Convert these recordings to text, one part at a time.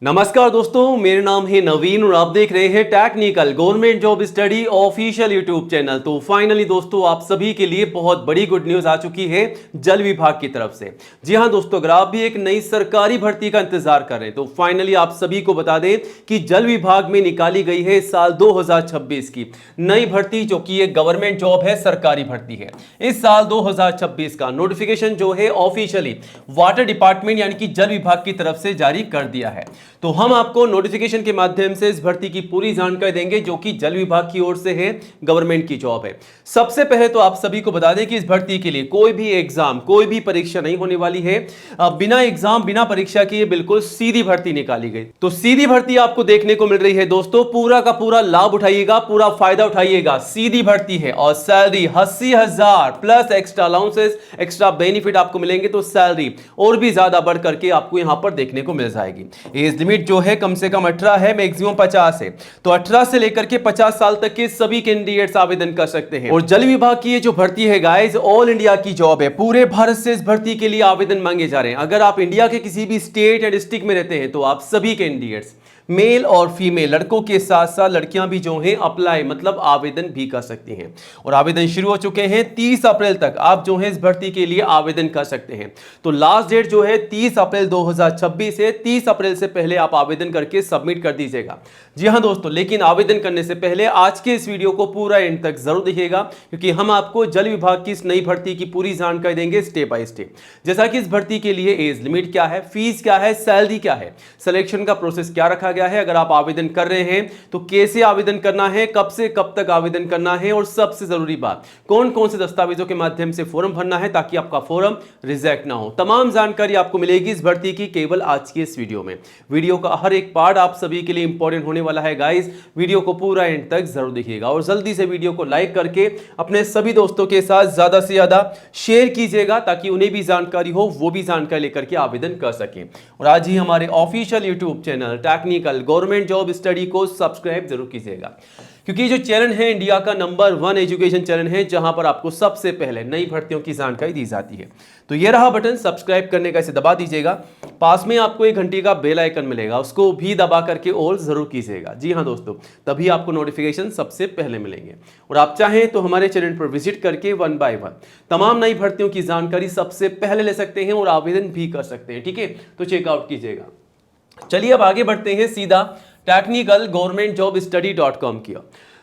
नमस्कार दोस्तों, मेरा नाम है नवीन और आप देख रहे हैं technical government job study official YouTube channel. तो फाइनली दोस्तों, आप सभी के लिए बहुत बड़ी गुड न्यूज आ चुकी है जल विभाग की तरफ से। जी हां दोस्तों, अगर आप भी एक नई सरकारी भर्ती का इंतजार कर रहे हैं तो फाइनली आप सभी को बता दें कि जल विभाग में निकाली गई है साल 2026 की नई भर्ती, जो कि एक गवर्नमेंट जॉब है, सरकारी भर्ती है। इस साल 2026 का नोटिफिकेशन जो है ऑफिशियली वाटर डिपार्टमेंट यानी कि जल विभाग की तरफ से जारी कर दिया है। तो हम आपको नोटिफिकेशन के माध्यम से इस भर्ती की पूरी जानकारी देंगे, जो कि जल विभाग की ओर से है, गवर्नमेंट की जॉब है। सबसे पहले तो आप सभी को बता दें कि इस भर्ती के लिए कोई भी एग्जाम, कोई भी परीक्षा नहीं होने वाली है। बिना एग्जाम, बिना परीक्षा के बिल्कुल सीधी भर्ती निकाली गई। तो सीधी भर्ती आपको देखने को मिल रही है दोस्तों, पूरा का पूरा लाभ उठाइएगा, पूरा फायदा उठाइएगा। सीधी भर्ती है और salary 80,000 plus extra allowances, extra benefit आपको मिलेंगे। तो सैलरी और भी ज्यादा बढ़ करके आपको यहां पर देखने को मिल जाएगी। एज लिमिट जो है कम से कम 18 है, मैक्सिमम 50 है। तो 18 से लेकर के 50 साल तक के सभी कैंडिडेट्स आवेदन कर सकते हैं। और जल विभाग की ये जो भर्ती है गाइस, ऑल इंडिया की जॉब है। पूरे भारत से इस भर्ती के लिए आवेदन मांगे जा रहे हैं। अगर आप इंडिया के किसी भी स्टेट या डिस्ट्रिक्ट में रहते हैं तो आप सभी कैंडिडेट्स, मेल और फीमेल, लड़कों के साथ साथ लड़कियां भी जो हैं अप्लाई मतलब आवेदन भी कर सकती हैं। और आवेदन शुरू हो चुके हैं। 30 अप्रैल तक आप जो है इस भर्ती के लिए आवेदन कर सकते हैं। तो लास्ट डेट जो है 30 अप्रैल 2026 है। 30 अप्रैल से पहले आप आवेदन करके सबमिट कर दीजिएगा। जी हां दोस्तों, लेकिन आवेदन करने से पहले आज के इस वीडियो को पूरा एंड तक जरूर देखिएगा, क्योंकि हम आपको जल विभाग की इस नई भर्ती की पूरी जानकारी देंगे स्टेप बाय स्टेप। जैसा कि इस भर्ती के लिए एज लिमिट क्या है, फीस क्या है, सैलरी क्या है, सिलेक्शन का प्रोसेस क्या रखा गया है, अगर आप आवेदन कर रहे हैं तो कैसे आवेदन करना है, कब से कब तक आवेदन करना है, और सबसे जरूरी बात, कौन कौन से दस्तावेजों के माध्यम से फॉर्म भरना है ताकि आपका फॉर्म रिजेक्ट ना हो। तमाम जानकारी आपको मिलेगी इस भर्ती की केवल आज की इस वीडियो में। वीडियो का हर एक पार्ट आप सभी के लिए इंपॉर्टेंट होने वाला है गाइस। वीडियो को पूरा एंड तक जरूर देखिएगा और जल्दी से वीडियो को लाइक करके अपने सभी दोस्तों के साथ ज्यादा से ज्यादा शेयर कीजिएगा, ताकि उन्हें भी जानकारी हो, वो भी जानकारी लेकर के आवेदन कर सकें। और आज ही हमारे official YouTube channel technical government job study को सब्सक्राइब जरूर कीजिएगा, क्योंकि ये जो चैनल है इंडिया का नंबर 1 एजुकेशन चैनल है, जहां पर आपको सबसे पहले नई भर्तियों की जानकारी दी जाती है। तो ये रहा बटन सब्सक्राइब करने का, इसे दबा दीजिएगा। पास में आपको एक घंटी का बेल आइकन मिलेगा, उसको भी दबा करके ऑल जरूर कीजिएगा। जी हां दोस्तों, तभी आपको नोटिफिकेशन सबसे पहले मिलेंगे। और आप चाहें तो हमारे चैनल पर विजिट करके 1 बाय 1 तमाम नई भर्तियों की जानकारी सबसे पहले ले सकते हैं और आवेदन भी कर सकते हैं। ठीक है, तो चेकआउट कीजिएगा। चलिए अब आगे बढ़ते हैं सीधा टेक्निकल गवर्नमेंट जॉब स्टडी.com की।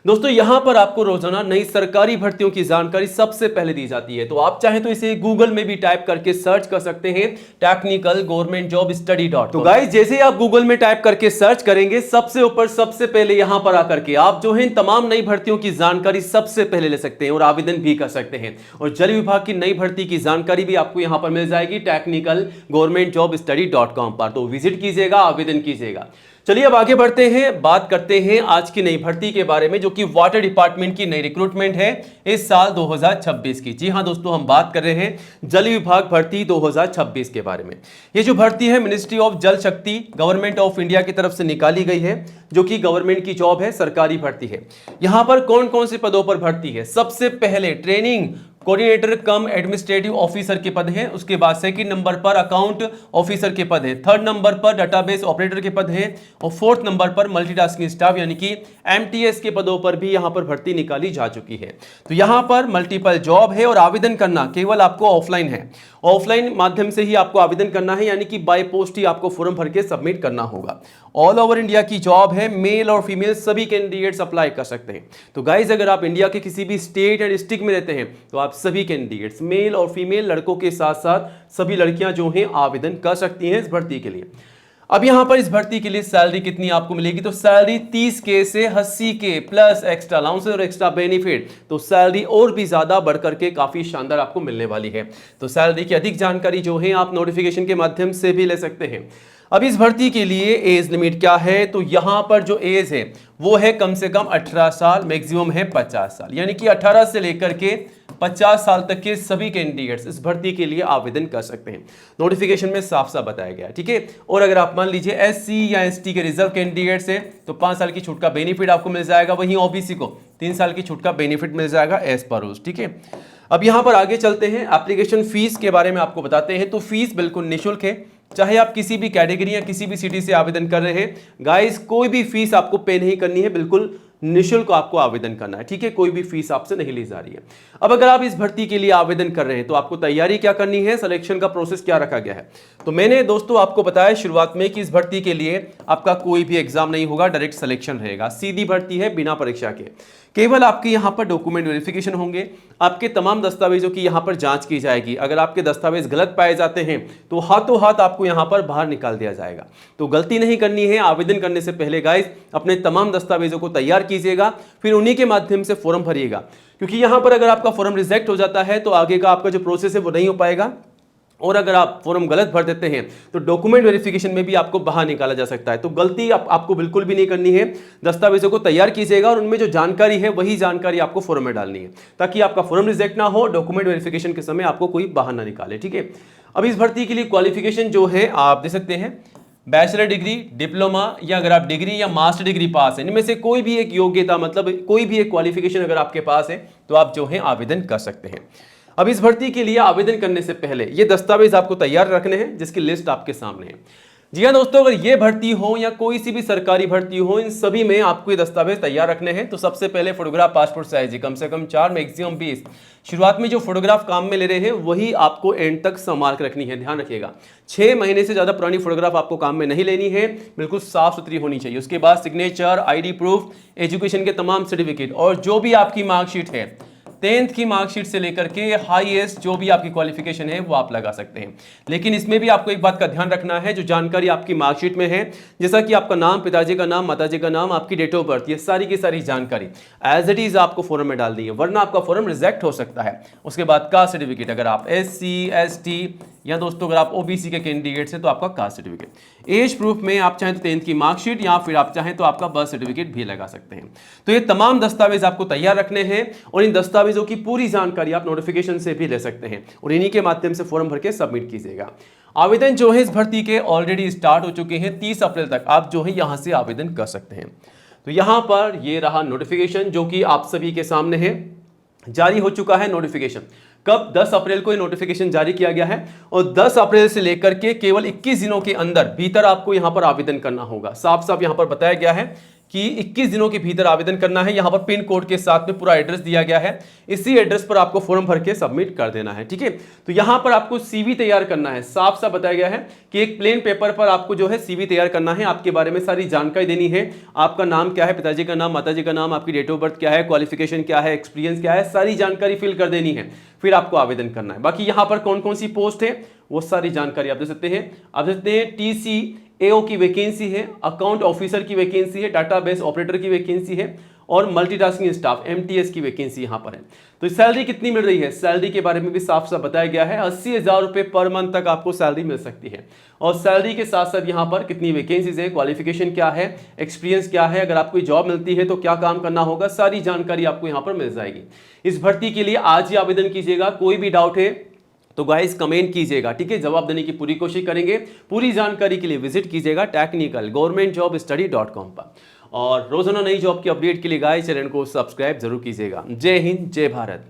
दोस्तों, यहां पर आपको रोजाना नई सरकारी भर्तियों की जानकारी सबसे पहले दी जाती है। तो आप चाहें तो इसे गूगल में भी टाइप करके सर्च कर सकते हैं, टेक्निकल गवर्नमेंट जॉब स्टडी.com। तो गाइस, जैसे आप गूगल में टाइप करके सर्च करेंगे, सबसे ऊपर सबसे पहले यहां पर आकर के आप जो है तमाम नई भर्तियों की जानकारी सबसे पहले ले सकते हैं और आवेदन भी कर सकते हैं। और जल विभाग की नई भर्ती की जानकारी भी आपको यहां पर मिल जाएगी टेक्निकल गवर्नमेंट जॉब स्टडी.com पर। तो विजिट कीजिएगा, आवेदन कीजिएगा। चलिए अब आगे बढ़ते हैं, बात करते हैं आज की नई भर्ती के बारे में, जो कि वाटर डिपार्टमेंट की नई रिक्रूटमेंट है इस साल 2026 की। जी हां दोस्तों, हम बात कर रहे हैं जल विभाग भर्ती 2026 के बारे में। ये जो भर्ती है मिनिस्ट्री ऑफ जल शक्ति गवर्नमेंट ऑफ इंडिया की तरफ से निकाली गई है, जो कि गवर्नमेंट की जॉब है, सरकारी भर्ती है। यहां पर कौन कौन से पदों पर भर्ती है? सबसे पहले ट्रेनिंग कोऑर्डिनेटर कम एडमिनिस्ट्रेटिव ऑफिसर के पद हैं। उसके बाद सेकंड नंबर पर अकाउंट ऑफिसर के पद हैं। थर्ड नंबर पर डेटाबेस ऑपरेटर के पद हैं। और फोर्थ नंबर पर मल्टीटास्किंग स्टाफ यानी कि एमटीएस के पदों पर भी यहां पर भर्ती निकाली जा चुकी है। तो यहां पर मल्टीपल जॉब है और आवेदन करना केवल आपको ऑफलाइन है। ऑफलाइन माध्यम से ही आपको आवेदन करना है, यानी कि बाय पोस्ट ही आपको फॉर्म भर के सबमिट करना होगा। ऑल ओवर इंडिया की जॉब है, मेल और फीमेल सभी कैंडिडेट्स अप्लाई कर सकते हैं। तो गाइज, अगर आप इंडिया के किसी भी स्टेट या डिस्ट्रिक्ट में रहते हैं तो आप सभी कैंडिडेट्स, मेल और फीमेल, लड़कों के साथ साथ सभी लड़कियां जो हैं आवेदन कर सकती हैं इस भर्ती के लिए। अब यहां पर इस भर्ती के लिए सैलरी कितनी आपको मिलेगी? तो सैलरी 30K से 80K प्लस एक्स्ट्रा अलाउंस और एक्स्ट्रा बेनिफिट। तो सैलरी और भी ज्यादा बढ़ करके काफी शानदार आपको मिलने वाली है। तो सैलरी की अधिक जानकारी जो है आप नोटिफिकेशन के माध्यम से भी ले सकते हैं। अब इस भर्ती के लिए एज लिमिट क्या है? तो यहां पर जो एज है वो है कम से कम 18 साल, मैक्सिमम है 50 साल, यानी कि 18 से लेकर के 50 साल तक के सभी कैंडिडेट्स इस भर्ती के लिए आवेदन कर सकते हैं। नोटिफिकेशन में साफ साफ बताया गया है। ठीक है, और अगर आप मान लीजिए एससी या एसटी के रिजर्व कैंडिडेट्स हैं तो 5 साल की छूट का बेनिफिट आपको मिल जाएगा। वहीं ओबीसी को 3 साल की छूट का बेनिफिट मिल जाएगा एज पर रूल्स। ठीक है, अब यहां पर आगे चलते हैं, एप्लीकेशन फीस के बारे में आपको बताते हैं। तो फीस बिल्कुल निःशुल्क है। चाहे आप किसी भी कैटेगरी या किसी भी सिटी से आवेदन कर रहे हैं गाइस, कोई भी फीस आपको पे नहीं करनी है, बिल्कुल निःशुल्क आपको आवेदन करना है, ठीक है, कोई भी फीस आपसे नहीं ली जा रही है। अब अगर आप इस भर्ती के लिए आवेदन कर रहे हैं तो आपको तैयारी क्या करनी है, सिलेक्शन का प्रोसेस क्या रखा गया है। तो मैंने दोस्तों आपको बताया शुरुआत में कि इस भर्ती के लिए आपका कोई भी एग्जाम नहीं होगा, डायरेक्ट सिलेक्शन रहेगा, सीधी भर्ती है बिना परीक्षा के। केवल आपके यहां पर डॉक्यूमेंट वेरिफिकेशन होंगे, आपके तमाम दस्तावेजों की यहां पर जांच की जाएगी। अगर आपके दस्तावेज गलत पाए जाते हैं तो हाथों हाथ आपको यहां पर बाहर निकाल दिया जाएगा। तो गलती नहीं करनी है, आवेदन करने से पहले गाइस अपने तमाम दस्तावेजों को तैयार कीजिएगा, फिर उन्हीं के माध्यम से फॉर्म भरिएगा, क्योंकि यहां पर अगर आपका फॉर्म रिजेक्ट हो जाता है तो आगे का आपका जो प्रोसेस है वो नहीं हो पाएगा, और अगर आप फॉर्म गलत भर देते हैं तो डॉक्यूमेंट वेरिफिकेशन में भी आपको बाहर निकाला जा सकता है। तो गलती आपको बिल्कुल भी नहीं करनी है, दस्तावेजों को तैयार कीजिएगा और उनमें जो जानकारी है वही जानकारी आपको फॉर्म में डालनी है, ताकि आपका फॉर्म रिजेक्ट ना हो, डॉक्यूमेंट वेरिफिकेशन के समय आपको कोई बाहर ना निकाले, ठीक है। अब इस भर्ती के लिए क्वालिफिकेशन जो है आप दे सकते हैं बैचलर डिग्री, डिप्लोमा, या अगर आप डिग्री या मास्टर डिग्री पास है, इनमें से कोई भी एक योग्यता, मतलब कोई भी एक क्वालिफिकेशन अगर आपके पास है तो आप जो है आवेदन कर सकते हैं। अब इस भर्ती के लिए आवेदन करने से पहले ये दस्तावेज आपको तैयार रखने हैं, जिसकी लिस्ट आपके सामने है। जी हाँ दोस्तों, अगर ये भर्ती हो या कोई सी भी सरकारी भर्ती हो, इन सभी में आपको ये दस्तावेज तैयार रखने हैं। तो सबसे पहले फोटोग्राफ पासपोर्ट साइज कम से कम 4, मैक्सिमम 20। शुरुआत में जो फोटोग्राफ काम में ले रहे हैं वही आपको एंड तक संभाल कर रखनी है, ध्यान रखिएगा। 6 महीने से ज्यादा पुरानी फोटोग्राफ आपको काम में नहीं लेनी है, बिल्कुल साफ सुथरी होनी चाहिए। उसके बाद सिग्नेचर, आईडी प्रूफ, एजुकेशन के तमाम सर्टिफिकेट, और जो भी आपकी मार्कशीट है 10th की मार्कशीट से लेकर के हाईएस्ट जो भी आपकी क्वालिफिकेशन है वो आप लगा सकते हैं। लेकिन इसमें भी आपको एक बात का ध्यान रखना है, जो जानकारी आपकी मार्कशीट में है, जैसा कि आपका नाम, पिताजी का नाम, माताजी का नाम, आपकी डेट ऑफ बर्थ, ये सारी की सारी जानकारी एज इट इज आपको फॉर्म में डालनी है, वरना आपका फॉर्म रिजेक्ट हो सकता है। उसके बाद कास्ट सर्टिफिकेट, अगर आप SC ST या दोस्तों अगर आप OBC के कैंडिडेट्स हैं तो आपका कास्ट सर्टिफिकेट। एज प्रूफ में आप चाहें तो 10th की मार्कशीट, या फिर आप चाहें तो आपका बर्थ सर्टिफिकेट भी लगा सकते हैं। तो ये तमाम दस्तावेज आपको तैयार रखने हैं, और इन दस्तावेजों की पूरी जानकारी आप नोटिफिकेशन से भी ले सकते हैं, और इन्हीं के माध्यम से फॉर्म भर के सबमिट कीजिएगा। आवेदन जो है इस भर्ती के ऑलरेडी स्टार्ट हो चुके हैं, 30 अप्रैल तक आप जो है यहां से आवेदन कर सकते हैं। तो यहां पर ये रहा नोटिफिकेशन जो कि आप सभी के सामने है, जारी हो चुका है नोटिफिकेशन। कब? 10 अप्रैल को ये नोटिफिकेशन जारी किया गया है, और 10 अप्रैल से लेकर के केवल 21 दिनों के अंदर भीतर आपको यहां पर आवेदन करना होगा। साफ साफ यहां पर बताया गया है कि 21 दिनों के भीतर आवेदन करना है। यहां पर पिन कोड के साथ में पूरा एड्रेस दिया गया है, इसी एड्रेस पर आपको फॉर्म भर के सबमिट कर देना है, ठीक है। तो यहां पर आपको CV तैयार करना है, साफ साफ बताया गया है कि एक प्लेन पेपर पर आपको जो है CV तैयार करना है, आपके बारे में सारी जानकारी देनी है। आपका नाम क्या है, पिताजी का नाम, माताजी का नाम, आपकी डेट ऑफ बर्थ क्या है, क्वालिफिकेशन क्या है, एक्सपीरियंस क्या है, सारी जानकारी फिल कर देनी है, फिर आपको आवेदन करना है। बाकी यहां पर कौन कौन सी पोस्ट है वो सारी जानकारी आप दे सकते हैं। आप दे सकते हैं TCAO की वैकेंसी है, अकाउंट ऑफिसर की वैकेंसी है, डाटाबेस ऑपरेटर की वैकेंसी है, और मल्टीटास्किंग स्टाफ MTS की वैकेंसी यहां पर है। तो सैलरी कितनी मिल रही है, सैलरी के बारे में भी साफ साफ बताया गया है। 80,000 रुपए पर मंथ तक आपको सैलरी मिल सकती है, और सैलरी के साथ साथ यहां पर कितनी वैकेंसीज है, क्वालिफिकेशन क्या है, एक्सपीरियंस क्या है, अगर आपको जॉब मिलती है तो क्या काम करना होगा, सारी जानकारी आपको यहां पर मिल जाएगी। इस भर्ती के लिए आज ही आवेदन कीजिएगा। कोई भी डाउट है तो गाइस कमेंट कीजिएगा, ठीक है, जवाब देने की पूरी कोशिश करेंगे। पूरी जानकारी के लिए विजिट कीजिएगा technicalgovernmentjobstudy.com पर, और रोजाना नई जॉब की अपडेट के लिए गाइस चैनल को सब्सक्राइब जरूर कीजिएगा। जय हिंद, जय भारत।